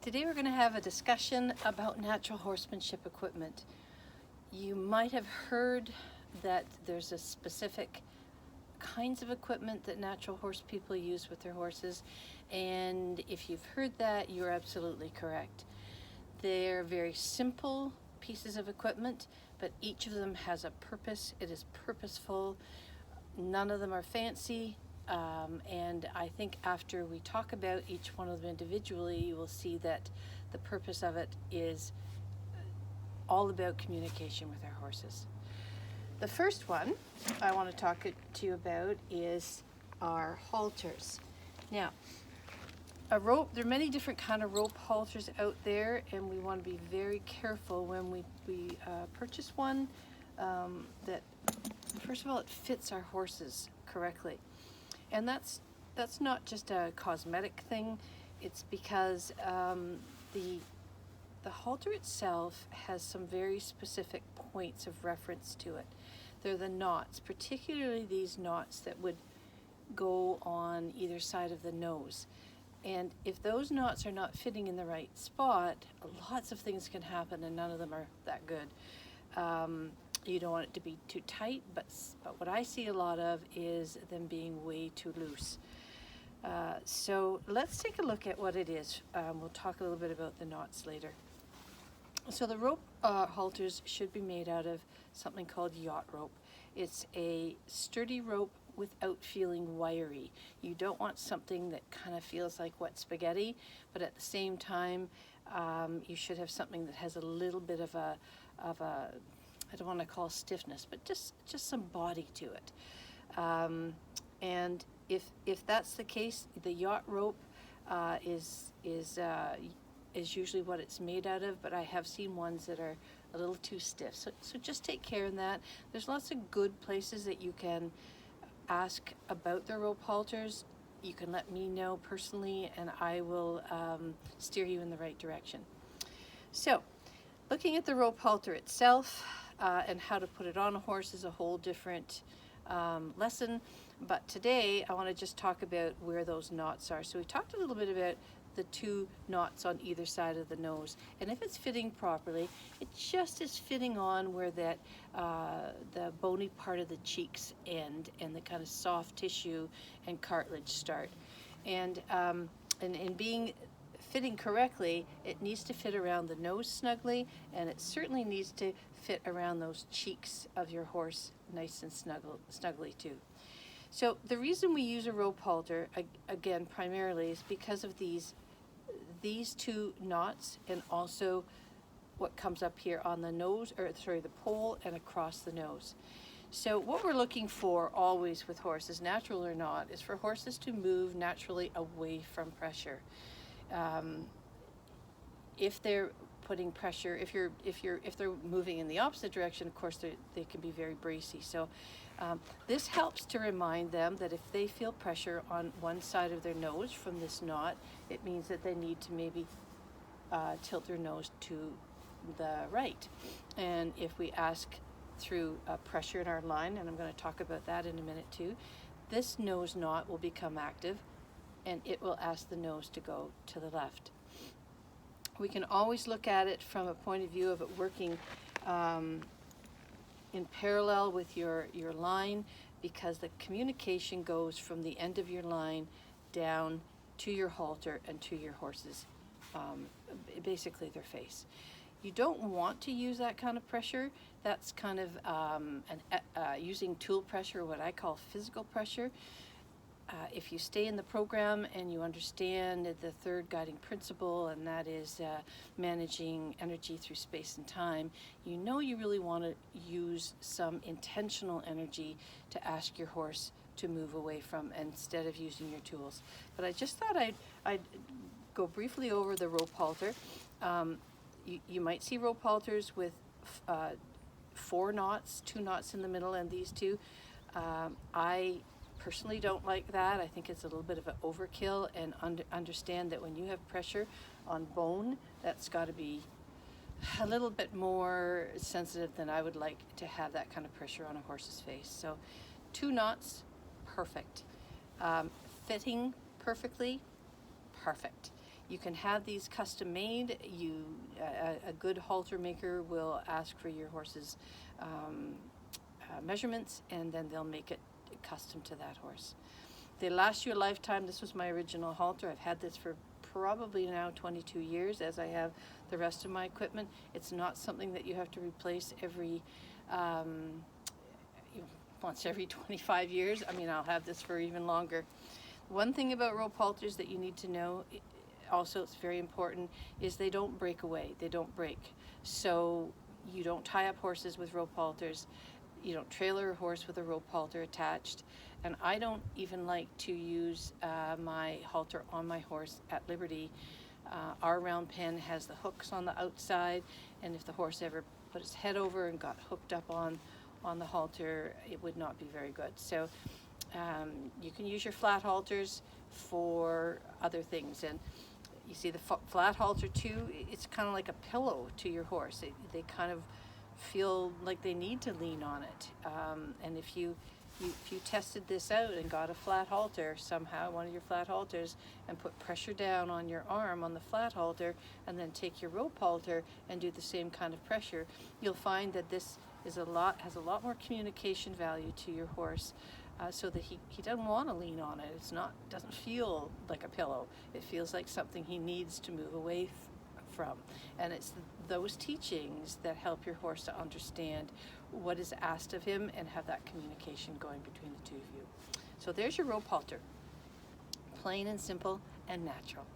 Today we're going to have a discussion about natural horsemanship equipment. You might have heard that there's a specific kinds of equipment that natural horse people use with their horses, and if you've heard that, you're absolutely correct. They're very simple pieces of equipment, but each of them has a purpose. It is purposeful. None of them are fancy. And I think after we talk about each one of them individually, you will see that the purpose of it is all about communication with our horses. The first one I want to talk to you about is our halters. Now, a rope, there are many different kind of rope halters out there, and we want to be very careful when we purchase one that, first of all, it fits our horses correctly. And that's not just a cosmetic thing. It's because the halter itself has some very specific points of reference to it. They're the knots, particularly these knots that would go on either side of the nose. And if those knots are not fitting in the right spot, lots of things can happen, and none of them are that good. You don't want it to be too tight, but what I see a lot of is them being way too loose. So let's take a look at what it is. We'll talk a little bit about the knots later. So the rope halters should be made out of something called yacht rope. It's a sturdy rope without feeling wiry. You don't want something that kind of feels like wet spaghetti, but at the same time, you should have something that has a little bit of a I don't want to call stiffness, but just some body to it. And if that's the case, the yacht rope is usually what it's made out of, but I have seen ones that are a little too stiff. So just take care of that. There's lots of good places that you can ask about the rope halters. You can let me know personally, and I will steer you in the right direction. So, looking at the rope halter itself and how to put it on a horse is a whole different lesson, but today I want to just talk about where those knots are. So we talked a little bit about the two knots on either side of the nose, and if it's fitting properly, it just is fitting on where that the bony part of the cheeks end and the kind of soft tissue and cartilage start. And in being fitting correctly, it needs to fit around the nose snugly, and it certainly needs to fit around those cheeks of your horse nice and snugly too. So the reason we use a rope halter, again, primarily is because of these two knots, and also what comes up here on the nose, or sorry, the pole and across the nose. So what we're looking for always with horses, natural or not, is for horses to move naturally away from pressure. If they're putting pressure, if they're moving in the opposite direction, of course they can be very bracy. So this helps to remind them that if they feel pressure on one side of their nose from this knot, it means that they need to maybe tilt their nose to the right. And if we ask through pressure in our line, and I'm going to talk about that in a minute too, this nose knot will become active, and it will ask the nose to go to the left. We can always look at it from a point of view of it working in parallel with your line, because the communication goes from the end of your line down to your halter and to your horse's, basically their face. You don't want to use that kind of pressure. That's kind of using tool pressure, what I call physical pressure. If you stay in the program and you understand the third guiding principle, and that is managing energy through space and time, you know you really want to use some intentional energy to ask your horse to move away from, instead of using your tools. But I just thought I'd go briefly over the rope halter. You might see rope halters with 4 knots, 2 knots in the middle, and these two. I personally don't like that. I think it's a little bit of an overkill, and understand that when you have pressure on bone, that's got to be a little bit more sensitive than I would like to have that kind of pressure on a horse's face. So 2 knots, perfect. Fitting perfectly, perfect. You can have these custom made. A good halter maker will ask for your horse's measurements, and then they'll make it custom to that horse. They last you a lifetime. This was my original halter. I've had this for probably now 22 years, as I have the rest of my equipment. It's not something that you have to replace every once every 25 years. I mean, I'll have this for even longer. One thing about rope halters that you need to know, also it's very important, is they don't break away. They don't break. So you don't tie up horses with rope halters. You don't trailer a horse with a rope halter attached. And I don't even like to use my halter on my horse at liberty. Our round pen has the hooks on the outside, and if the horse ever put its head over and got hooked up on the halter, it would not be very good. So you can use your flat halters for other things. And you see the flat halter too, it's kind of like a pillow to your horse. They kind of feel like they need to lean on it. And if you tested this out and got a flat halter somehow, one of your flat halters, and put pressure down on your arm on the flat halter, and then take your rope halter and do the same kind of pressure, you'll find that this has a lot more communication value to your horse, so that he doesn't want to lean on it. Doesn't feel like a pillow. It feels like something he needs to move away from. And it's those teachings that help your horse to understand what is asked of him and have that communication going between the two of you. So there's your rope halter. Plain and simple and natural.